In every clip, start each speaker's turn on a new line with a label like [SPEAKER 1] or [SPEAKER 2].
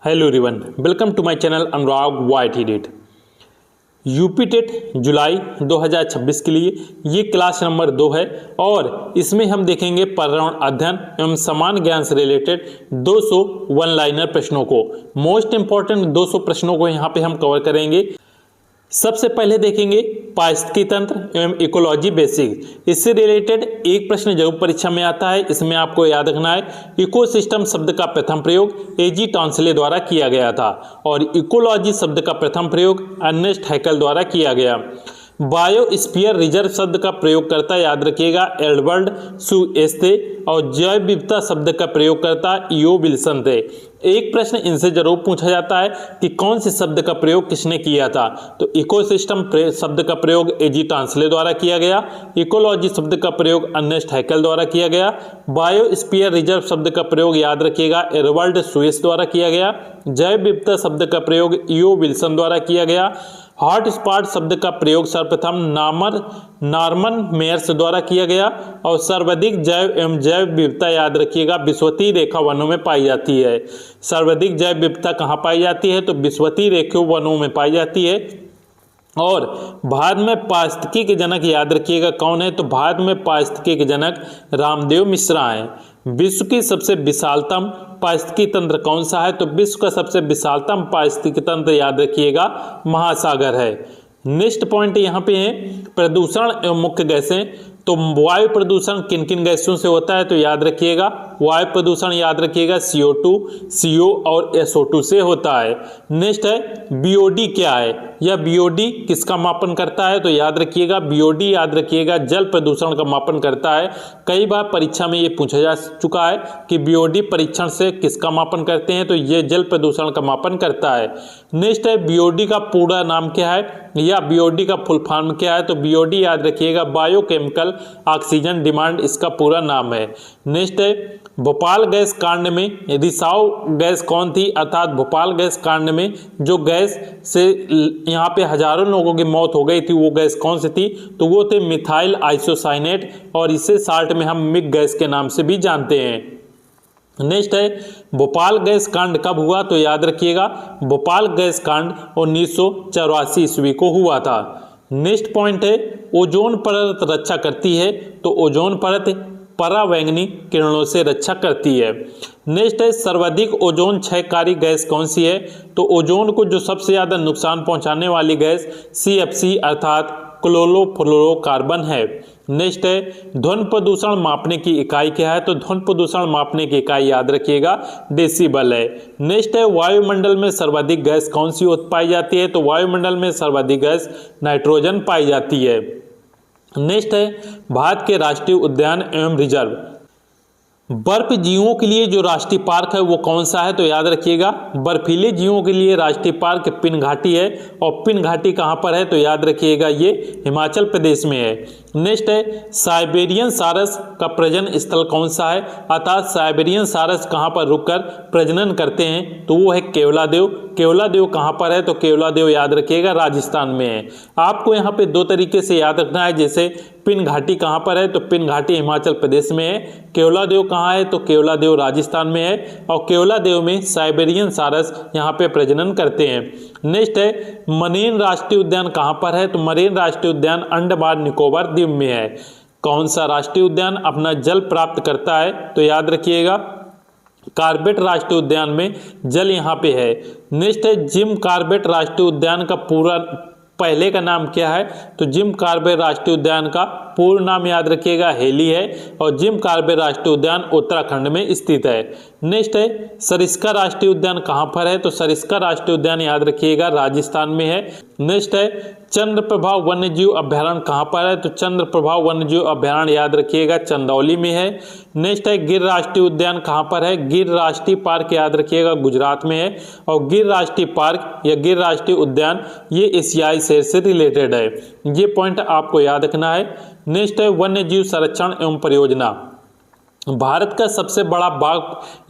[SPEAKER 1] Hello everyone, welcome to my channel Anurag YT date. UP TET जुलाई 2026 के लिए ये क्लास नंबर 2 है और इसमें हम देखेंगे पर्यावरण अध्ययन एवं समान ज्ञान से रिलेटेड 200 वन लाइनर प्रश्नों को। मोस्ट इंपॉर्टेंट 200 प्रश्नों को यहाँ पे हम कवर करेंगे। सबसे पहले देखेंगे पारिस्थितिकी तंत्र एवं इकोलॉजी बेसिक। इससे रिलेटेड एक प्रश्न जरूर परीक्षा में आता है, इसमें आपको याद रखना है इकोसिस्टम शब्द का प्रथम प्रयोग एजी टॉन्सले द्वारा किया गया था और इकोलॉजी शब्द का प्रथम प्रयोग अर्नेस्ट हैकेल द्वारा किया गया। बायोस्फीयर रिजर्व शब्द का प्रयोगकर्ता याद रखिएगा एडवर्ड सुएस्ते और जैव विविधता शब्द का प्रयोगकर्ता ईओ विल्सन थे। एक प्रश्न इनसे जरूर पूछा जाता है कि कौन से शब्द का प्रयोग किसने किया था, तो इकोसिस्टम शब्द का प्रयोग एजी टॉन्सले द्वारा किया गया, इकोलॉजी शब्द का प्रयोग अर्नेस्ट हैकेल द्वारा किया गया, बायोस्फीयर रिजर्व शब्द का प्रयोग याद रखिएगा एडवर्ड सुएस द्वारा किया गया, जैव विविधता शब्द का प्रयोग ईओ विल्सन द्वारा किया गया, हॉटस्पॉट शब्द का प्रयोग सर्वप्रथम नॉर्मन मेयर्स द्वारा किया गया और सर्वाधिक जैव एवं जैव विविधता याद रखिएगा विषुवतीय रेखा वनों में पाई जाती है। सर्वाधिक जैव विविधता कहाँ पाई जाती है, तो विषुवतीय रेखा वनों में पाई जाती है। और भारत में पारिस्थितिकी के जनक याद रखिएगा कौन है, तो भारत में पारिस्थितिकी के जनक रामदेव मिश्रा हैं। विश्व की सबसे विशालतम पारिस्थितिकी तंत्र कौन सा है, तो विश्व का सबसे विशालतम पारिस्थितिकी तंत्र याद रखिएगा महासागर है। नेक्स्ट पॉइंट यहाँ पे है प्रदूषण एवं मुख्य गैसें। तो वायु प्रदूषण किन किन गैसों से होता है, तो याद रखिएगा वायु प्रदूषण याद रखिएगा CO2, CO और SO2 से होता है। नेक्स्ट है BOD क्या है, या BOD किसका मापन करता है, तो याद रखिएगा BOD याद रखिएगा जल प्रदूषण का मापन करता है। कई बार परीक्षा में ये पूछा जा चुका है कि BOD परीक्षण से किसका मापन करते हैं, तो ये जल प्रदूषण का मापन करता है। नेक्स्ट है BOD का पूरा नाम क्या है या BOD का फुल फॉर्म क्या है, तो BOD याद रखिएगा बायोकेमिकल ऑक्सीजन डिमांड इसका पूरा नाम है। नेक्स्ट है भोपाल गैस कांड में रिसाव गैस कौन थी, अर्थात भोपाल गैस कांड में जो गैस से यहाँ पे हजारों लोगों की मौत हो गई थी वो गैस कौन सी थी, तो वो थे मिथाइल आइसोसाइनेट और इसे शार्ट में हम मिग गैस के नाम से भी जानते हैं। नेक्स्ट है भोपाल गैस कांड कब हुआ, तो याद रखिएगा भोपाल गैस कांड 1984 ईस्वी को हुआ था। नेक्स्ट पॉइंट है ओजोन परत रक्षा करती है, तो ओजोन परत परावैंगनी किरणों से रक्षा करती है। नेक्स्ट है सर्वाधिक ओजोन क्षयकारी गैस कौन सी है, तो ओजोन को जो सबसे ज़्यादा नुकसान पहुंचाने वाली गैस CFC अर्थात क्लोरोफ्लोरोकार्बन है। नेक्स्ट है ध्वनि प्रदूषण मापने की इकाई क्या है, तो ध्वनि प्रदूषण मापने की इकाई याद रखिएगा डेसिबल है। नेक्स्ट है वायुमंडल में सर्वाधिक गैस कौन सी पाई जाती है, तो वायुमंडल में सर्वाधिक गैस नाइट्रोजन पाई जाती है। नेक्स्ट है भारत के राष्ट्रीय उद्यान एवं रिजर्व। बर्फ जीवों के लिए जो राष्ट्रीय पार्क है वो कौन सा है, तो याद रखिएगा बर्फीले जीवों के लिए राष्ट्रीय पार्क पिन घाटी है और पिन घाटी कहाँ पर है, तो याद रखिएगा ये हिमाचल प्रदेश में है। नेक्स्ट है साइबेरियन सारस का प्रजनन स्थल कौन सा है, अर्थात साइबेरियन सारस कहाँ पर रुककर प्रजनन करते हैं, तो वो है केवलादेव। केवलादेव कहाँ पर है, तो केवलादेव याद रखिएगा राजस्थान में है। आपको यहाँ पे दो तरीके से याद रखना है, जैसे पिन घाटी कहाँ पर है, तो पिन घाटी हिमाचल प्रदेश में है। केवलादेव कहाँ है, तो केवलादेव राजस्थान में है और केवलादेव में साइबेरियन सारस यहाँ पे प्रजनन करते हैं। नेक्स्ट है मरीन राष्ट्रीय उद्यान कहाँ पर है, तो मरीन राष्ट्रीय उद्यान अंडमान निकोबार द्वीप में है। कौन सा राष्ट्रीय उद्यान अपना जल प्राप्त करता है, तो याद रखिएगा कॉर्बेट राष्ट्रीय उद्यान में जल यहाँ पे है। नेक्स्ट है जिम कॉर्बेट राष्ट्रीय उद्यान का पूरा पहले का नाम क्या है, तो जिम कॉर्बेट राष्ट्रीय उद्यान का पूर्ण नाम याद रखिएगा हेली है और जिम कॉर्बेट राष्ट्रीय उद्यान उत्तराखंड में स्थित है। नेक्स्ट है सरिस्का राष्ट्रीय उद्यान कहाँ पर है, तो सरिस्का राष्ट्रीय उद्यान याद रखिएगा राजस्थान में है। नेक्स्ट है चंद्रप्रभा वन्यजीव अभ्यारण्य कहाँ पर है, तो चंद्रप्रभा वन्यजीव अभ्यारण्य याद रखिएगा चंदौली में है। नेक्स्ट है गिर राष्ट्रीय उद्यान कहाँ पर है, गिर राष्ट्रीय पार्क याद रखिएगा गुजरात में है और गिर राष्ट्रीय पार्क या गिर राष्ट्रीय उद्यान ये एशियाई शेर से रिलेटेड है। ये पॉइंट आपको याद रखना है। नेक्स्ट है वन्यजीव संरक्षण एवं परियोजना। भारत का सबसे बड़ा बाघ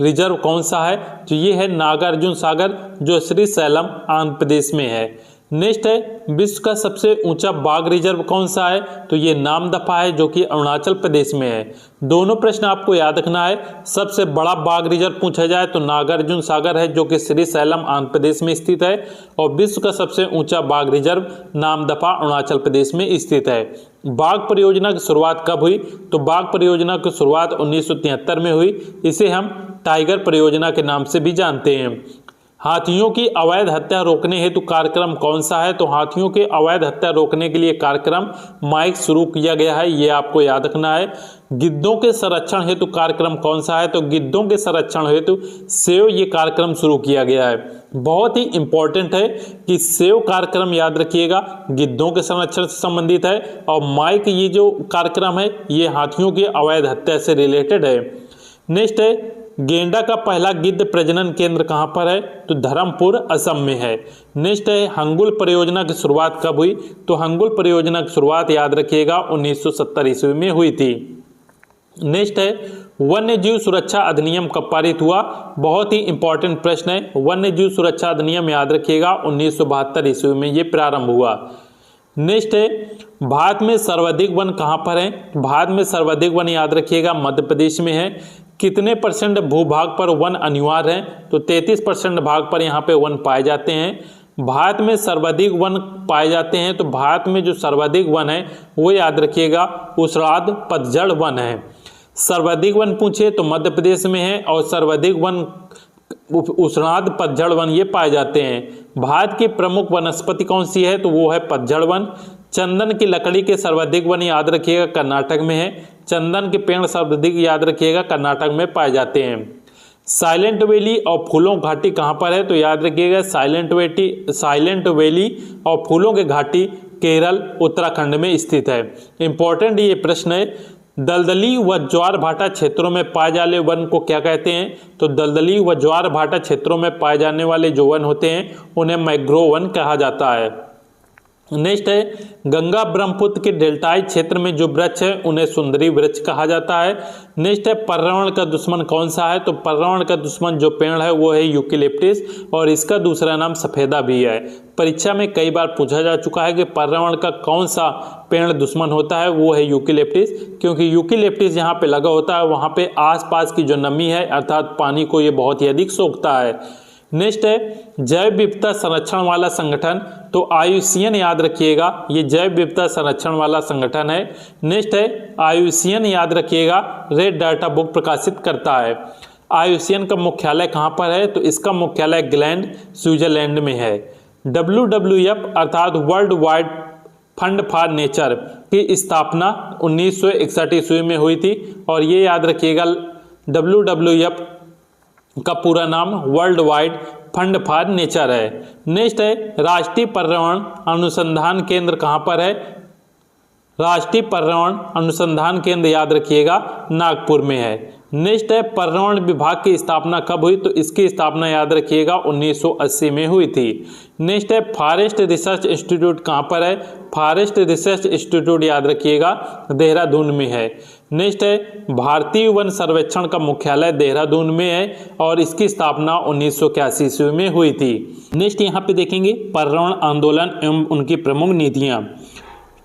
[SPEAKER 1] रिजर्व कौन सा है, तो ये है नागार्जुन सागर जो श्रीशैलम आंध्र प्रदेश में है। नेक्स्ट है विश्व का सबसे ऊंचा बाघ रिजर्व कौन सा है, तो ये नामदफा है जो कि अरुणाचल प्रदेश में है। दोनों प्रश्न आपको याद रखना है। सबसे बड़ा बाघ रिजर्व पूछा जाए तो नागार्जुन सागर है जो कि श्रीशैलम आंध्र प्रदेश में स्थित है, और विश्व का सबसे ऊंचा बाघ रिजर्व नामदफा अरुणाचल प्रदेश में स्थित है। बाघ परियोजना की शुरुआत कब हुई, तो बाघ परियोजना की शुरुआत 1973 में हुई। इसे हम टाइगर परियोजना के नाम से भी जानते हैं। हाथियों की अवैध हत्या रोकने हेतु कार्यक्रम कौन सा है, तो हाथियों के अवैध हत्या रोकने के लिए कार्यक्रम माइक शुरू किया गया है, ये आपको याद रखना है। गिद्धों के संरक्षण हेतु कार्यक्रम कौन सा है, तो गिद्धों के संरक्षण हेतु सेव ये कार्यक्रम शुरू किया गया है। बहुत ही इंपॉर्टेंट है कि सेव कार्यक्रम याद रखिएगा, गिद्धों के संरक्षण से संबंधित है, और माइक ये जो कार्यक्रम है ये हाथियों की अवैध हत्या से रिलेटेड है। नेक्स्ट है गेंडा का पहला गिद्ध प्रजनन केंद्र कहां पर है, तो धर्मपुर असम में है। नेक्स्ट है हंगुल परियोजना की शुरुआत कब हुई, तो हंगुल परियोजना की शुरुआत याद रखिएगा 1970 ईस्वी में हुई थी। नेक्स्ट है वन्य जीव सुरक्षा अधिनियम कब पारित हुआ, बहुत ही इंपॉर्टेंट प्रश्न है। वन्य जीव सुरक्षा अधिनियम याद रखिएगा 1972 ईस्वी में ये प्रारंभ हुआ। नेक्स्ट है भारत में सर्वाधिक वन कहां पर है, भारत में सर्वाधिक वन याद रखिएगा मध्य प्रदेश में है। कितने परसेंट भूभाग पर वन अनिवार्य है, तो 33% भाग पर यहाँ पे वन पाए जाते हैं। भारत में सर्वाधिक वन पाए जाते हैं, तो भारत में जो सर्वाधिक वन है वो याद रखिएगा उष्णार्ध पतझड़ वन है। सर्वाधिक वन पूछे तो मध्य प्रदेश में है, और सर्वाधिक वन उष्णार्ध पतझड़ वन ये पाए जाते हैं। भारत की प्रमुख वनस्पति कौन सी है, तो वो है पतझड़ वन। चंदन की लकड़ी के सर्वाधिक वन याद रखिएगा कर्नाटक में है। चंदन के पेड़ सर्वाधिक याद रखिएगा कर्नाटक में पाए जाते हैं। साइलेंट वैली और फूलों घाटी कहाँ पर है, तो याद रखिएगा साइलेंट वैली और फूलों के घाटी केरल उत्तराखंड में स्थित है। इंपॉर्टेंट ये प्रश्न है। दलदली व ज्वार भाटा क्षेत्रों में पाए जाने वन को क्या कहते हैं, तो दलदली व ज्वार भाटा क्षेत्रों में पाए जाने वाले जो वन होते हैं उन्हें मैंग्रोव वन कहा जाता है। नेक्स्ट है गंगा ब्रह्मपुत्र के डेल्टाई क्षेत्र में जो वृक्ष है उन्हें सुंदरी वृक्ष कहा जाता है। नेक्स्ट है पर्यावरण का दुश्मन कौन सा है, तो पर्यावरण का दुश्मन जो पेड़ है वो है यूकेलिप्टिस, और इसका दूसरा नाम सफेदा भी है। परीक्षा में कई बार पूछा जा चुका है कि पर्यावरण का कौन सा पेड़ दुश्मन होता है, वो है यूकेलिप्टिस, क्योंकि यूकेलिप्टिस जहाँ पे लगा होता है वहाँ पे आसपास की जो नमी है अर्थात पानी को ये बहुत ही अधिक सोखता है। नेक्स्ट है जैव विविधता संरक्षण वाला संगठन, तो IUCN याद रखिएगा, ये जैव विविधता संरक्षण वाला संगठन है। नेक्स्ट है IUCN याद रखिएगा रेड डाटा बुक प्रकाशित करता है। IUCN का मुख्यालय कहाँ पर है, तो इसका मुख्यालय ग्लैंड स्विट्जरलैंड में है। WWF अर्थात world wide fund for nature की स्थापना 1961 ईस्वी में हुई थी, और ये याद रखिएगा WWF का पूरा नाम world wide fund for nature है। नेक्स्ट है राष्ट्रीय पर्यावरण अनुसंधान केंद्र कहाँ पर है, राष्ट्रीय पर्यावरण अनुसंधान केंद्र याद रखिएगा नागपुर में है। नेक्स्ट है पर्यावरण विभाग की स्थापना कब हुई, तो इसकी स्थापना याद रखिएगा 1980 में हुई थी। नेक्स्ट है फॉरेस्ट रिसर्च इंस्टीट्यूट कहाँ पर है, फॉरेस्ट रिसर्च इंस्टीट्यूट याद रखिएगा देहरादून में है। नेक्स्ट है भारतीय वन सर्वेक्षण का मुख्यालय देहरादून में है, और इसकी स्थापना 1981 ईस्वी में हुई थी। नेक्स्ट यहाँ पे देखेंगे पर्यावरण आंदोलन एवं उनकी प्रमुख नीतियाँ।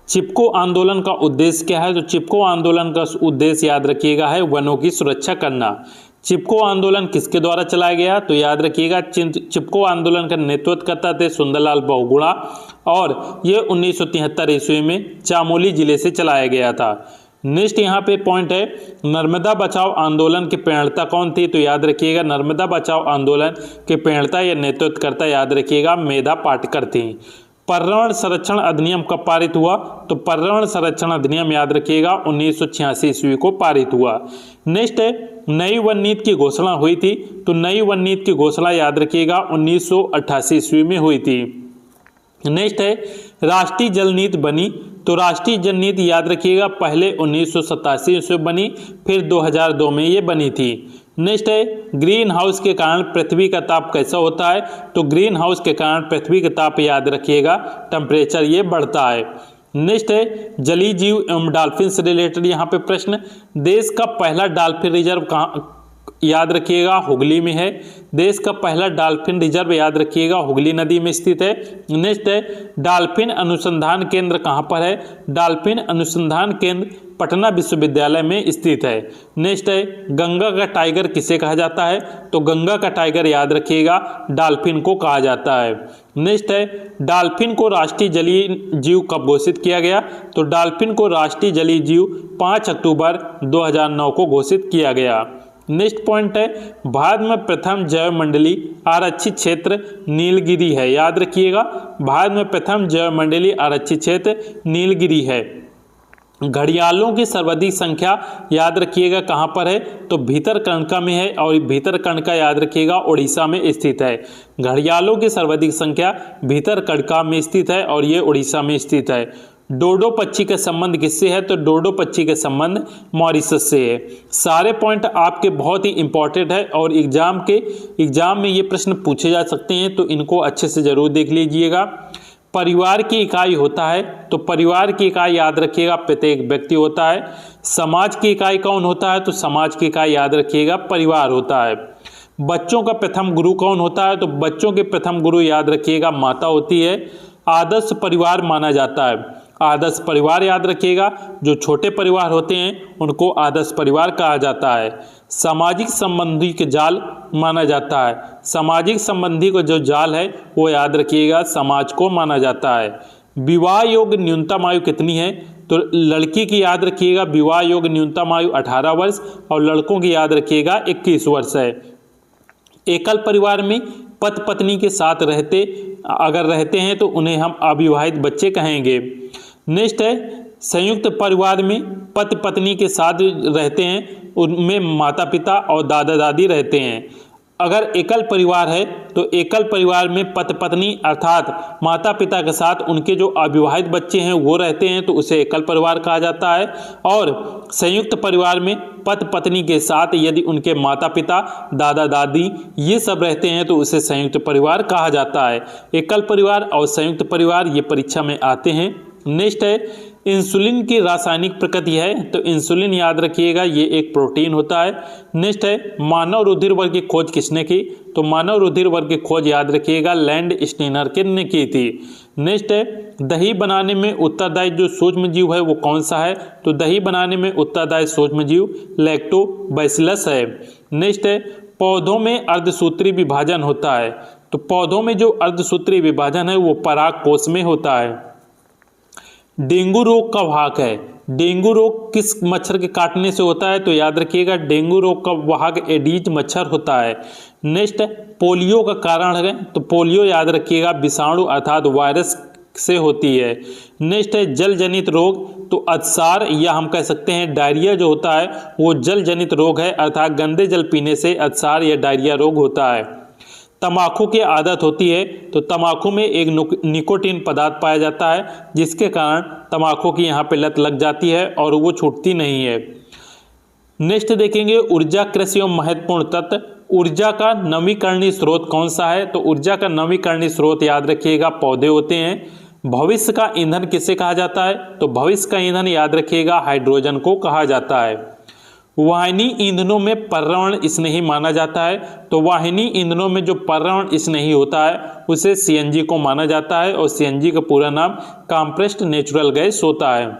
[SPEAKER 1] चिपको आंदोलन का उद्देश्य क्या है, तो चिपको आंदोलन का उद्देश्य याद रखिएगा है वनों की सुरक्षा करना। चिपको आंदोलन किसके द्वारा चलाया गया, तो याद रखिएगा चिपको आंदोलन का नेतृत्व करता थे सुंदरलाल बहुगुणा, और ये 1973 ईस्वी में चामोली जिले से चलाया गया था। नेक्स्ट यहाँ पे पॉइंट है नर्मदा बचाओ आंदोलन की प्रेरणा कौन थी, तो याद रखिएगा नर्मदा बचाओ आंदोलन के प्रेरणा या नेतृत्वकर्ता याद रखिएगा मेधा पाटकर थी। पर्यावरण संरक्षण अधिनियम कब पारित हुआ, तो पर्यावरण संरक्षण अधिनियम याद रखिएगा 1986 ईस्वी को पारित हुआ। नेक्स्ट है नई वन नीति की घोषणा हुई थी, तो नई वन नीति की घोषणा याद रखिएगा 1988 ईस्वी में हुई थी। नेक्स्ट है राष्ट्रीय जल नीति बनी, तो राष्ट्रीय जल नीति याद रखिएगा पहले 1987 ईस्वी बनी, फिर 2002 में ये बनी थी। नेक्स्ट है ग्रीन हाउस के कारण पृथ्वी का ताप कैसा होता है, तो ग्रीन हाउस के कारण पृथ्वी का ताप याद रखिएगा टेम्परेचर ये बढ़ता है। नेक्स्ट है जलीय जीव एवं डॉल्फिन से रिलेटेड यहाँ पे प्रश्न, देश का पहला डॉल्फिन रिजर्व कहाँ याद रखिएगा हुगली में है। देश का पहला डॉल्फिन रिजर्व याद रखिएगा हुगली नदी में स्थित है। नेक्स्ट है डॉल्फिन अनुसंधान केंद्र कहाँ पर है? डॉल्फिन अनुसंधान केंद्र पटना विश्वविद्यालय में स्थित है। नेक्स्ट है गंगा का टाइगर किसे कहा जाता है? तो गंगा का टाइगर याद रखिएगा डॉल्फिन को कहा जाता है। नेक्स्ट है डॉल्फिन को राष्ट्रीय जलीय जीव कब घोषित किया गया? तो डॉल्फिन को राष्ट्रीय जलीय जीव 5 अक्टूबर 2009 को घोषित किया गया। नेक्स्ट पॉइंट है भारत में प्रथम जैव मंडली आरक्षित क्षेत्र नीलगिरी है। याद रखिएगा भारत में प्रथम जैव मंडली आरक्षित क्षेत्र नीलगिरी है। घड़ियालों की सर्वाधिक संख्या याद रखिएगा कहाँ पर है? तो भीतरकनिका में है और भीतरकनिका याद रखिएगा उड़ीसा में स्थित है। घड़ियालों की सर्वाधिक संख्या भीतरकनिका में स्थित है और ये उड़ीसा में स्थित है। डोडो पक्षी का संबंध किससे है? तो डोडो पक्षी का संबंध मॉरिशस से है। सारे पॉइंट आपके बहुत ही इंपॉर्टेंट है और एग्जाम में ये प्रश्न पूछे जा सकते हैं, तो इनको अच्छे से जरूर देख लीजिएगा। परिवार की इकाई होता है, तो परिवार की इकाई याद रखिएगा प्रत्येक व्यक्ति होता है। समाज की इकाई कौन होता है? तो समाज की इकाई याद रखिएगा परिवार होता है। बच्चों का प्रथम गुरु कौन होता है? तो बच्चों के प्रथम गुरु याद रखिएगा माता होती है। आदर्श परिवार माना जाता है, आदर्श परिवार याद रखिएगा जो छोटे परिवार होते हैं उनको आदर्श परिवार कहा जाता है। सामाजिक संबंधी के जाल माना जाता है, सामाजिक संबंधी को जो जाल है वो याद रखिएगा समाज को माना जाता है। विवाह योग्य न्यूनतम आयु कितनी है? तो लड़की की याद रखिएगा विवाह योग्य न्यूनतम आयु 18 वर्ष और लड़कों की याद रखिएगा 21 वर्ष है। एकल परिवार में पति पत्नी के साथ अगर रहते हैं तो उन्हें हम अविवाहित बच्चे कहेंगे। नेक्स्ट है संयुक्त परिवार में पति पत्नी के साथ रहते हैं, उनमें माता पिता और दादा दादी रहते हैं। अगर एकल परिवार है तो एकल परिवार में पति पत्नी अर्थात माता पिता के साथ उनके जो अविवाहित बच्चे हैं वो रहते हैं तो उसे एकल परिवार कहा जाता है। और संयुक्त परिवार में पति पत्नी के साथ यदि उनके माता पिता दादा दादी ये सब रहते हैं तो उसे संयुक्त परिवार कहा जाता है। एकल परिवार और संयुक्त परिवार ये परीक्षा में आते हैं। नेक्स्ट है इंसुलिन की रासायनिक प्रकृति है, तो इंसुलिन याद रखिएगा ये एक प्रोटीन होता है। नेक्स्ट है मानव रुधिर वर्ग की खोज किसने की? तो मानव रुधिर वर्ग की खोज याद रखिएगा लैंड स्टीनर ने की थी। नेक्स्ट है दही बनाने में उत्तरदायी जो सूक्ष्म जीव है वो कौन सा है? तो दही बनाने में उत्तरदायी सूक्ष्म जीव लैक्टोबैसिलस है। नेक्स्ट है पौधों में अर्धसूत्री विभाजन होता है, तो पौधों में जो अर्धसूत्री विभाजन है वो पराग कोष में होता है। डेंगू रोग का वाहक है, डेंगू रोग किस मच्छर के काटने से होता है? तो याद रखिएगा डेंगू रोग का वाहक एडीज मच्छर होता है। नेक्स्ट पोलियो का कारण है, तो पोलियो याद रखिएगा विषाणु अर्थात वायरस से होती है। नेक्स्ट है जल जनित रोग, तो अतिसार या हम कह सकते हैं डायरिया जो होता है वो जल जनित रोग है अर्थात गंदे जल पीने से अतिसार या डायरिया रोग होता है। तंबाकू की आदत होती है, तो तंबाकू में एक निकोटीन पदार्थ पाया जाता है जिसके कारण तंबाकू की यहाँ पे लत लग जाती है और वो छूटती नहीं है। नेक्स्ट देखेंगे ऊर्जा कृषि एवं महत्वपूर्ण तत्व। ऊर्जा का नवीकरणीय स्रोत कौन सा है? तो ऊर्जा का नवीकरणीय स्रोत याद रखिएगा पौधे होते हैं। भविष्य का ईंधन किसे कहा जाता है? तो भविष्य का ईंधन याद रखिएगा हाइड्रोजन को कहा जाता है। वाहिनी ईंधनों में पर्यावरण स्नेही माना जाता है, तो वाहिनी ईंधनों में जो पर्यावरण स्नेही होता है उसे सीएनजी को माना जाता है और सीएनजी का पूरा नाम कंप्रेस्ड नेचुरल गैस होता है।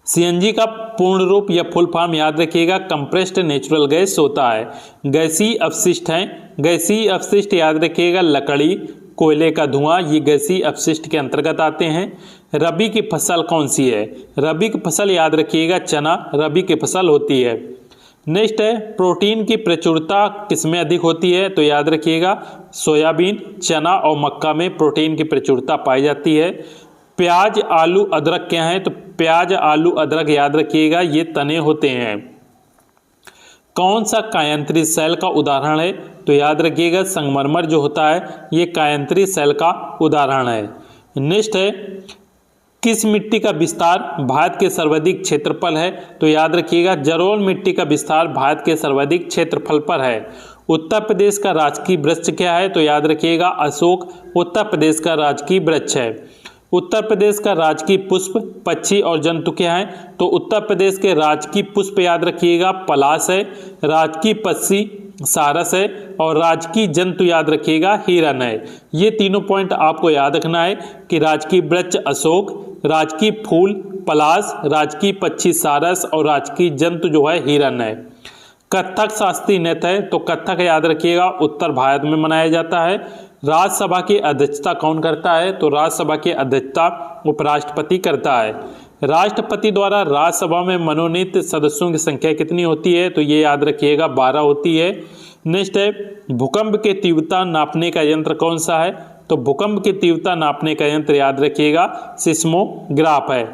[SPEAKER 1] सीएनजी का पूर्ण रूप या फुल फॉर्म याद रखिएगा कंप्रेस्ड नेचुरल गैस होता है। गैसीय अपशिष्ट हैं, गैसीय अपशिष्ट याद रखिएगा लकड़ी कोयले का धुआं ये गैसीय अपशिष्ट के अंतर्गत आते हैं। रबी की फसल कौन सी है? रबी की फसल याद रखिएगा चना रबी की फसल होती है। नेक्स्ट है प्रोटीन की प्रचुरता किसमें अधिक होती है? तो याद रखिएगा सोयाबीन चना और मक्का में प्रोटीन की प्रचुरता पाई जाती है। प्याज आलू अदरक क्या है? तो प्याज आलू अदरक याद रखिएगा ये तने होते हैं। कौन सा कायांतरी सेल का उदाहरण है? तो याद रखिएगा संगमरमर जो होता है ये कायांतरी सेल का उदाहरण है। नेक्स्ट है किस मिट्टी का विस्तार भारत के सर्वाधिक क्षेत्रफल है? तो याद रखिएगा जलोढ़ मिट्टी का विस्तार भारत के सर्वाधिक क्षेत्रफल पर है। उत्तर प्रदेश का राजकीय वृक्ष क्या है? तो याद रखिएगा अशोक उत्तर प्रदेश का राजकीय वृक्ष है। उत्तर प्रदेश का राजकीय पुष्प, पक्षी और जंतु क्या है? तो उत्तर प्रदेश के राजकीय पुष्प याद रखिएगा पलाश है, राजकीय पक्षी सारस है और राजकीय जंतु याद रखिएगा हिरन है। ये तीनों पॉइंट आपको याद रखना है कि राजकीय वृक्ष अशोक, राजकीय फूल पलाश, राजकीय पक्षी सारस और राजकीय जंतु जो है हिरन है। कथक शास्त्रीय नृत्य है, तो कथक याद रखिएगा उत्तर भारत में मनाया जाता है। राज्यसभा की अध्यक्षता कौन करता है? तो राज्यसभा की अध्यक्षता उपराष्ट्रपति करता है। राष्ट्रपति द्वारा राज्यसभा में मनोनीत सदस्यों की संख्या कितनी होती है? तो ये याद रखिएगा 12 होती है। नेक्स्ट है भूकंप की तीव्रता नापने का यंत्र कौन सा है? तो भूकंप की तीव्रता नापने का यंत्र याद रखिएगा सिस्मोग्राफ है।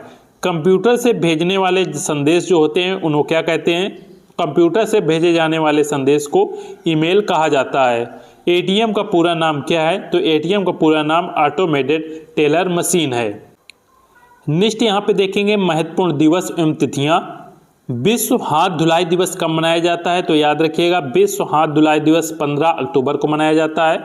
[SPEAKER 1] कंप्यूटर से भेजने वाले संदेश जो होते हैं उन्हें क्या कहते हैं? कंप्यूटर से भेजे जाने वाले संदेश को ईमेल कहा जाता है। एटीएम का पूरा नाम क्या है? तो एटीएम का पूरा नाम ऑटोमेटेड टेलर मशीन है। नेक्स्ट यहाँ पे देखेंगे महत्वपूर्ण दिवस एवं तिथियां। विश्व हाथ धुलाई दिवस कब मनाया जाता है? तो याद रखिएगा विश्व हाथ धुलाई दिवस 15 अक्टूबर को मनाया जाता है।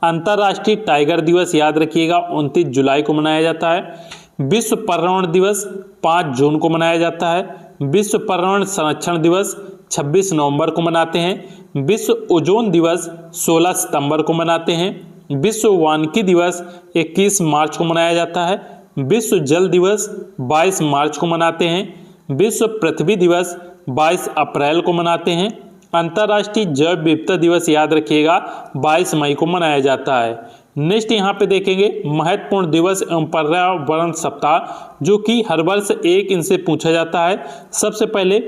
[SPEAKER 1] अंतर्राष्ट्रीय टाइगर दिवस याद रखिएगा 29 जुलाई को मनाया जाता है। विश्व पर्यावरण दिवस 5 जून को मनाया जाता है। विश्व पर्यावरण संरक्षण दिवस 26 नवंबर को मनाते हैं। विश्व ओजोन दिवस 16 सितंबर को मनाते हैं। विश्व वानिकी दिवस 21 मार्च को मनाया जाता है। विश्व जल दिवस 22 मार्च को मनाते हैं। विश्व पृथ्वी दिवस 22 अप्रैल को मनाते हैं। अंतर्राष्ट्रीय जैव विविधता दिवस याद रखिएगा 22 मई को मनाया जाता है। नेक्स्ट यहाँ पे देखेंगे महत्वपूर्ण दिवस एवं पर्यावरण सप्ताह, जो कि हर वर्ष एक इनसे पूछा जाता है। सबसे पहले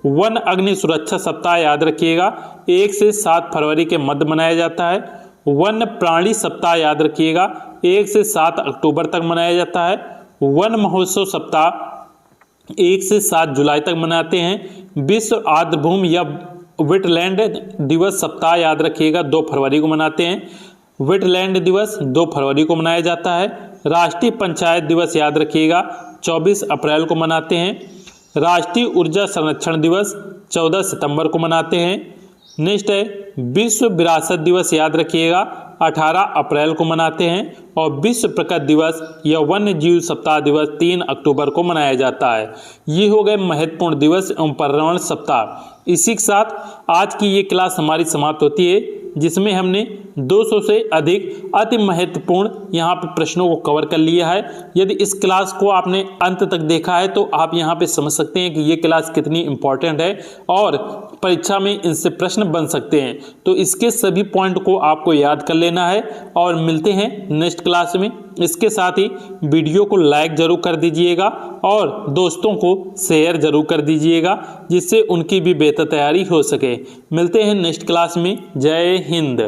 [SPEAKER 1] वन अग्नि सुरक्षा सप्ताह याद रखिएगा 1 से 7 फरवरी के मध्य मनाया जाता है। वन प्राणी सप्ताह याद रखिएगा 1 से 7 अक्टूबर तक मनाया जाता है। वन महोत्सव सप्ताह 1 से 7 जुलाई तक मनाते हैं। विश्व आर्द्रभूमि या वेटलैंड दिवस सप्ताह याद रखिएगा 2 फरवरी को मनाते हैं। वेटलैंड दिवस 2 फरवरी को मनाया जाता है। राष्ट्रीय पंचायत दिवस याद रखिएगा 24 अप्रैल को मनाते हैं। राष्ट्रीय ऊर्जा संरक्षण दिवस 14 सितंबर को मनाते हैं। नेक्स्ट है विश्व विरासत दिवस याद रखिएगा 18 अप्रैल को मनाते हैं। और विश्व प्रकृति दिवस या वन्य जीव सप्ताह दिवस 3 अक्टूबर को मनाया जाता है। ये हो गए महत्वपूर्ण दिवस एवं पर्यावरण सप्ताह। इसी के साथ आज की ये क्लास हमारी समाप्त होती है, जिसमें हमने 200 से अधिक अति महत्वपूर्ण यहाँ पे प्रश्नों को कवर कर लिया है। यदि इस क्लास को आपने अंत तक देखा है तो आप यहाँ पे समझ सकते हैं कि ये क्लास कितनी इम्पोर्टेंट है और परीक्षा में इनसे प्रश्न बन सकते हैं। तो इसके सभी पॉइंट को आपको याद कर लेना है और मिलते हैं नेक्स्ट क्लास में। इसके साथ ही वीडियो को लाइक जरूर कर दीजिएगा और दोस्तों को शेयर जरूर कर दीजिएगा, जिससे उनकी भी बेहतर तैयारी हो सके। मिलते हैं नेक्स्ट क्लास में। जय हिंद।